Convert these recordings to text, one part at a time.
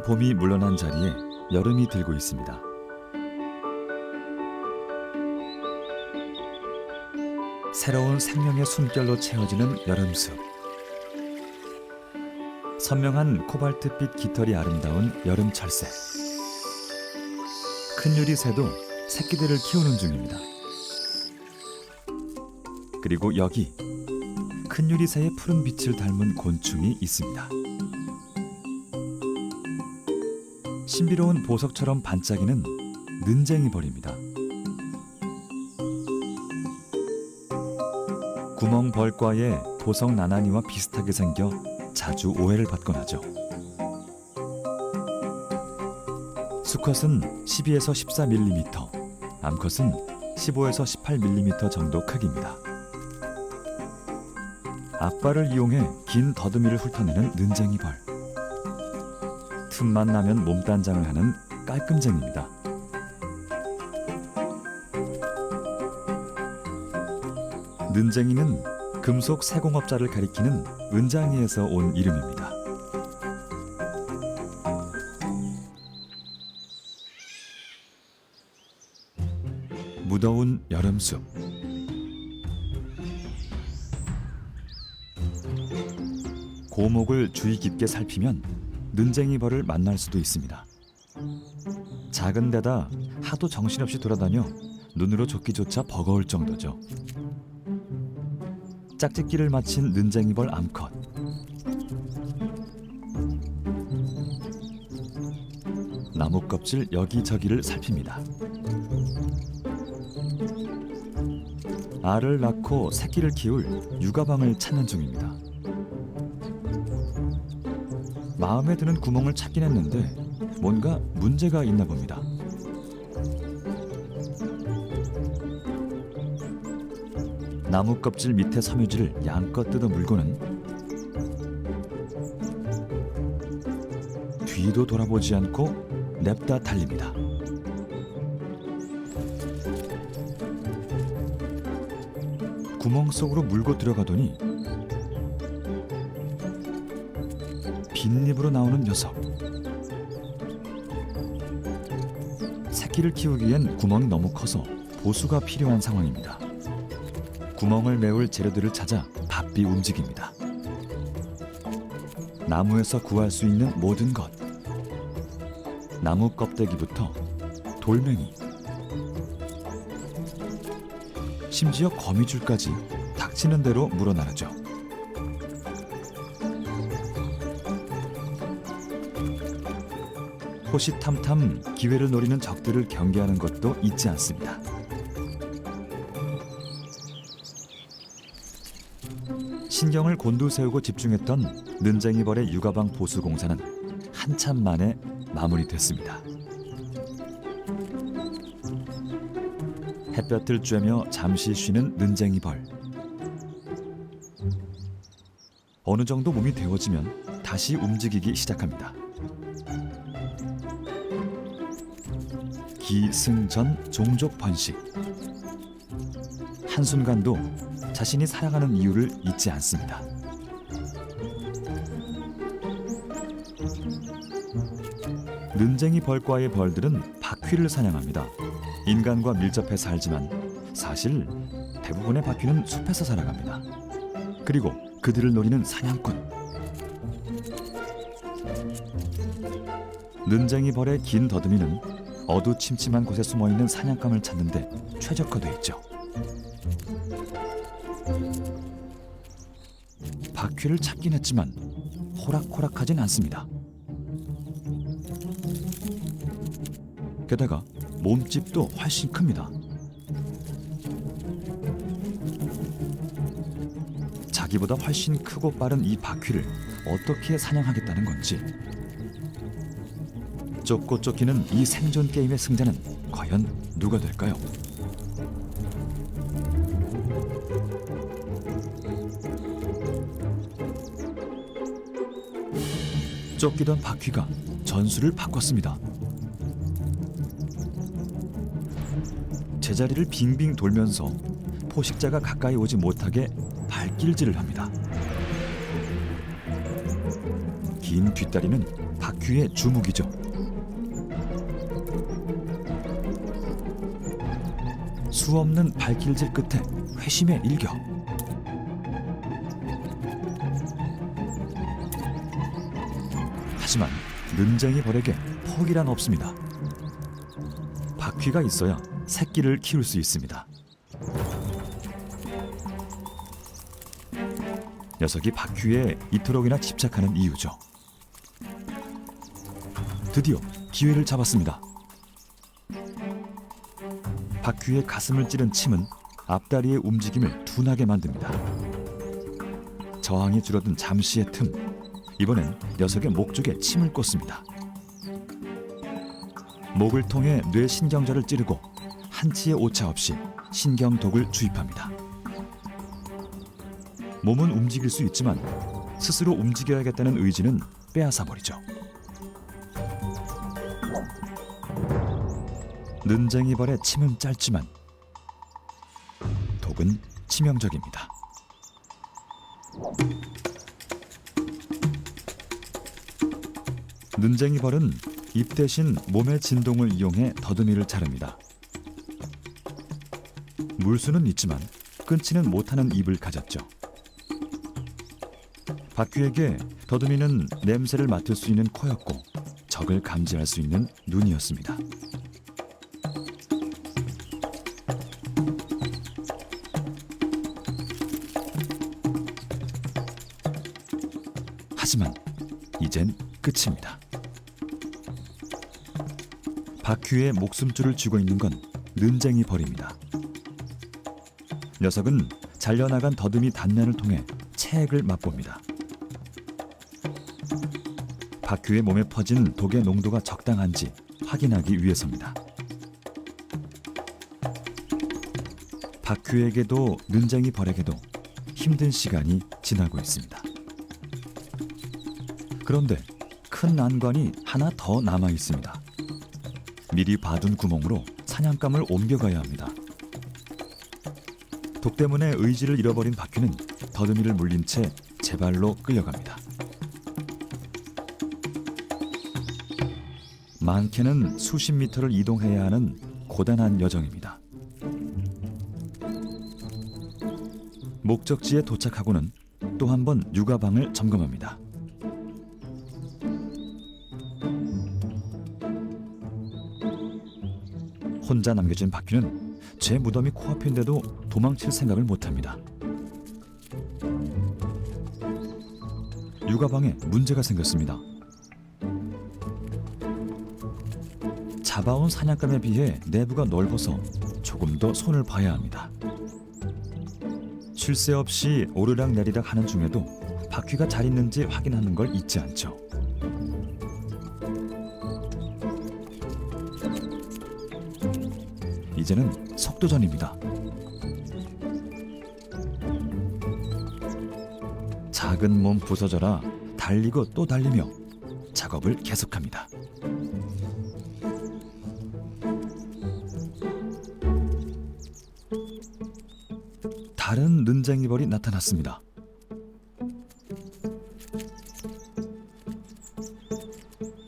봄이 물러난 자리에 여름이 들고 있습니다. 새로운 생명의 숨결로 채워지는 여름숲. 선명한 코발트빛 깃털이 아름다운 여름 철새. 큰 유리새도 새끼들을 키우는 중입니다. 그리고 여기 큰 유리새의 푸른 빛을 닮은 곤충이 있습니다. 신비로운 보석처럼 반짝이는 는쟁이벌입니다. 구멍벌과의 보석 나나니와 비슷하게 생겨 자주 오해를 받곤 하죠. 수컷은 12에서 14mm, 암컷은 15에서 18mm 정도 크기입니다. 앞발을 이용해 긴 더듬이를 훑어내는 는쟁이벌. 틈만 나면 몸단장을 하는 깔끔쟁이입니다. 는쟁이는 금속 세공업자를 가리키는 은장이에서 온 이름입니다. 무더운 여름숲. 고목을 주의 깊게 살피면 는쟁이벌을 만날 수도 있습니다. 작은 데다 하도 정신없이 돌아다녀 눈으로 쫓기조차 버거울 정도죠. 짝짓기를 마친 는쟁이벌 암컷. 나무 껍질 여기저기를 살핍니다. 알을 낳고 새끼를 키울 육아방을 찾는 중입니다. 마음에 드는 구멍을 찾긴 했는데 뭔가 문제가 있나 봅니다. 나무 껍질 밑에 섬유질을 양껏 뜯어 물고는 뒤도 돌아보지 않고 냅다 달립니다. 구멍 속으로 물고 들어가더니 빈입으로 나오는 녀석. 새끼를 키우기엔 구멍이 너무 커서 보수가 필요한 상황입니다. 구멍을 메울 재료들을 찾아 바삐 움직입니다. 나무에서 구할 수 있는 모든 것. 나무 껍데기부터 돌멩이, 심지어 거미줄까지 닥치는 대로 물어나르죠. 호시탐탐 기회를 노리는 적들을 경계하는 것도 잊지 않습니다. 신경을 곤두세우고 집중했던 는쟁이벌의 육아방 보수 공사는 한참 만에 마무리됐습니다. 햇볕을 쬐며 잠시 쉬는 는쟁이벌. 어느 정도 몸이 데워지면 다시 움직이기 시작합니다. 기승전 종족 번식. 한순간도 자신이 살아가는 이유를 잊지 않습니다. 는쟁이 벌과의 벌들은 바퀴를 사냥합니다. 인간과 밀접해 살지만 사실 대부분의 바퀴는 숲에서 살아갑니다. 그리고 그들을 노리는 사냥꾼. 는쟁이 벌의 긴 더듬이는 어두침침한 곳에 숨어있는 사냥감을 찾는 데 최적화돼 있죠. 바퀴를 찾긴 했지만 호락호락하진 않습니다. 게다가 몸집도 훨씬 큽니다. 자기보다 훨씬 크고 빠른 이 바퀴를 어떻게 사냥하겠다는 건지. 쫓고 쫓기는 이 생존 게임의 승자는 과연 누가 될까요? 쫓기던 바퀴가 전술을 바꿨습니다. 제자리를 빙빙 돌면서 포식자가 가까이 오지 못하게 발길질을 합니다. 긴 뒷다리는 바퀴의 주묵이죠. 수없는 발길질 끝에 회심의 일격. 하지만 눈쟁이 벌에게 포기란 없습니다. 바퀴가 있어야 새끼를 키울 수 있습니다. 녀석이 바퀴에 이토록이나 집착하는 이유죠. 드디어 기회를 잡았습니다. 바퀴의 가슴을 찌른 침은 앞다리의 움직임을 둔하게 만듭니다. 저항이 줄어든 잠시의 틈, 이번엔 녀석의 목 쪽에 침을 꽂습니다. 목을 통해 뇌신경절을 찌르고 한치의 오차 없이 신경독을 주입합니다. 몸은 움직일 수 있지만 스스로 움직여야겠다는 의지는 빼앗아버리죠. 눈쟁이 벌의 침은 짧지만 독은 치명적입니다. 눈쟁이 벌은 입 대신 몸의 진동을 이용해 더듬이를 자릅니다. 물수는 있지만 끊지는 못하는 입을 가졌죠. 바퀴에게 더듬이는 냄새를 맡을 수 있는 코였고 적을 감지할 수 있는 눈이었습니다. 하지만 이젠 끝입니다. 바퀴의 목숨줄을 쥐고 있는 건 눈쟁이 벌입니다. 녀석은 잘려나간 더듬이 단면을 통해 체액을 맛봅니다. 바퀴의 몸에 퍼진 독의 농도가 적당한지 확인하기 위해서입니다. 바퀴에게도 눈쟁이 벌에게도 힘든 시간이 지나고 있습니다. 그런데 큰 난관이 하나 더 남아 있습니다. 미리 봐둔 구멍으로 사냥감을 옮겨가야 합니다. 독 때문에 의지를 잃어버린 바퀴는 더듬이를 물린 채 제발로 끌려갑니다. 많게는 수십 미터를 이동해야 하는 고단한 여정입니다. 목적지에 도착하고는 또 한 번 육아방을 점검합니다. 혼자 남겨진 바퀴는 제 무덤이 코앞인데도 도망칠 생각을 못합니다. 육아방에 문제가 생겼습니다. 잡아온 사냥감에 비해 내부가 넓어서 조금 더 손을 봐야 합니다. 쉴 새 없이 오르락내리락 하는 중에도 바퀴가 잘 있는지 확인하는 걸 잊지 않죠. 이제는 속도전입니다. 작은 몸 부서져라 달리고 또 달리며 작업을 계속합니다. 다른 눈쟁이 벌이 나타났습니다.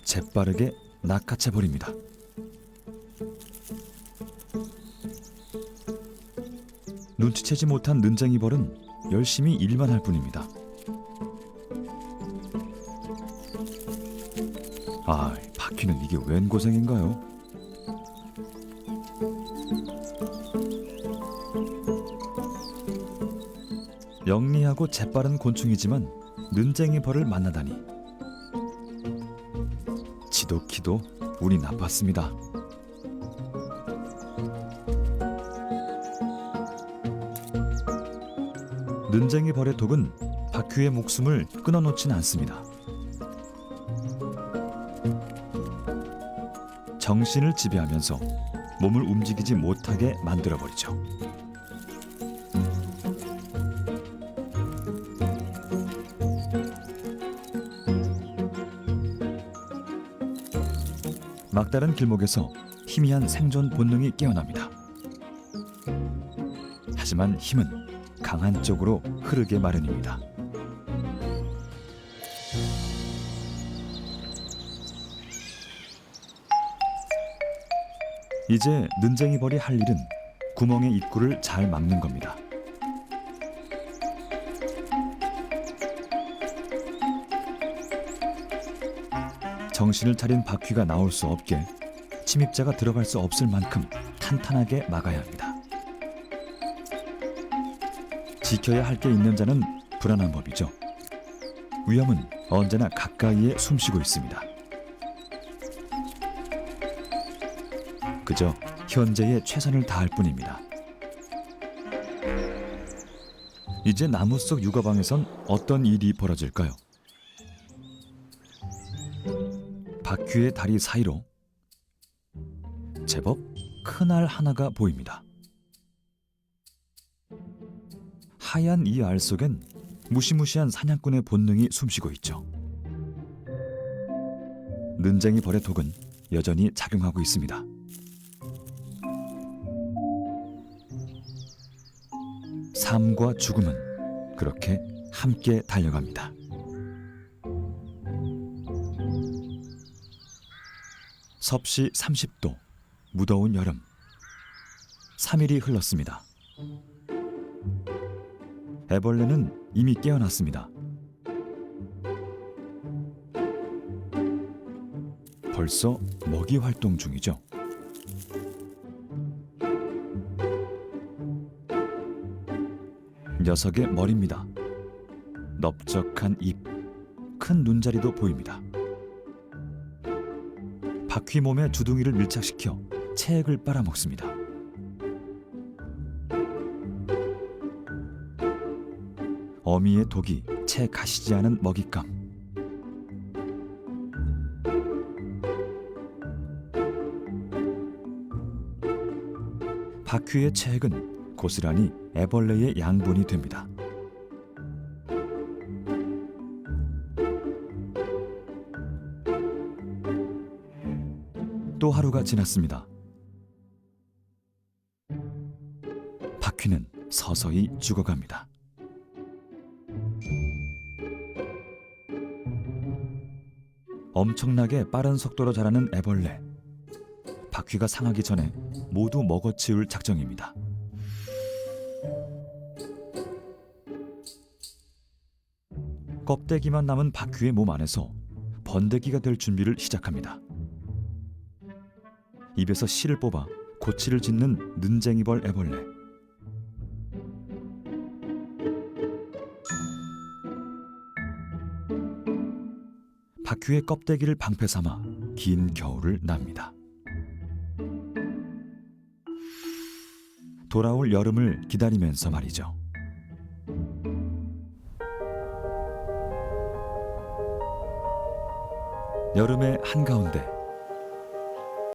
재빠르게 낚아채 버립니다. 눈치채지 못한 눈쟁이 벌은 열심히 일만 할 뿐입니다. 아, 바퀴는 이게 웬 고생인가요? 영리하고 재빠른 곤충이지만 눈쟁이 벌을 만나다니 지독히도 운이 나빴습니다. 눈쟁이 벌의 독은 바퀴의 목숨을 끊어놓진 않습니다. 정신을 지배하면서 몸을 움직이지 못하게 만들어버리죠. 막다른 길목에서 희미한 생존 본능이 깨어납니다. 하지만 힘은 강한 쪽으로 흐르게 마련입니다. 이제 눈쟁이 벌이 할 일은 구멍의 입구를 잘 막는 겁니다. 정신을 차린 바퀴가 나올 수 없게 침입자가 들어갈 수 없을 만큼 탄탄하게 막아야 합니다. 지켜야 할 게 있는 자는 불안한 법이죠. 위험은 언제나 가까이에 숨쉬고 있습니다. 그저 현재의 최선을 다할 뿐입니다. 이제 나무 속 육아방에선 어떤 일이 벌어질까요? 바퀴의 다리 사이로 제법 큰 알 하나가 보입니다. 하얀 이 알 속엔 무시무시한 사냥꾼의 본능이 숨쉬고 있죠. 눈쟁이 벌의 독은 여전히 작용하고 있습니다. 삶과 죽음은 그렇게 함께 달려갑니다. 섭씨 30도, 무더운 여름. 3일이 흘렀습니다. 애벌레는 이미 깨어났습니다. 벌써 먹이 활동 중이죠. 녀석의 머리입니다. 넓적한 입, 큰 눈자리도 보입니다. 바퀴 몸에 주둥이를 밀착시켜 체액을 빨아먹습니다. 어미의 독이 채 가시지 않은 먹잇감. 바퀴의 체액은 고스란히 애벌레의 양분이 됩니다. 또 하루가 지났습니다. 바퀴는 서서히 죽어갑니다. 엄청나게 빠른 속도로 자라는 애벌레. 바퀴가 상하기 전에 모두 먹어치울 작정입니다. 껍데기만 남은 바퀴의 몸 안에서 번데기가 될 준비를 시작합니다. 입에서 실을 뽑아 고치를 짓는 눈쟁이벌 애벌레. 바퀴의 껍데기를 방패 삼아 긴 겨울을 납니다. 돌아올 여름을 기다리면서 말이죠. 여름의 한가운데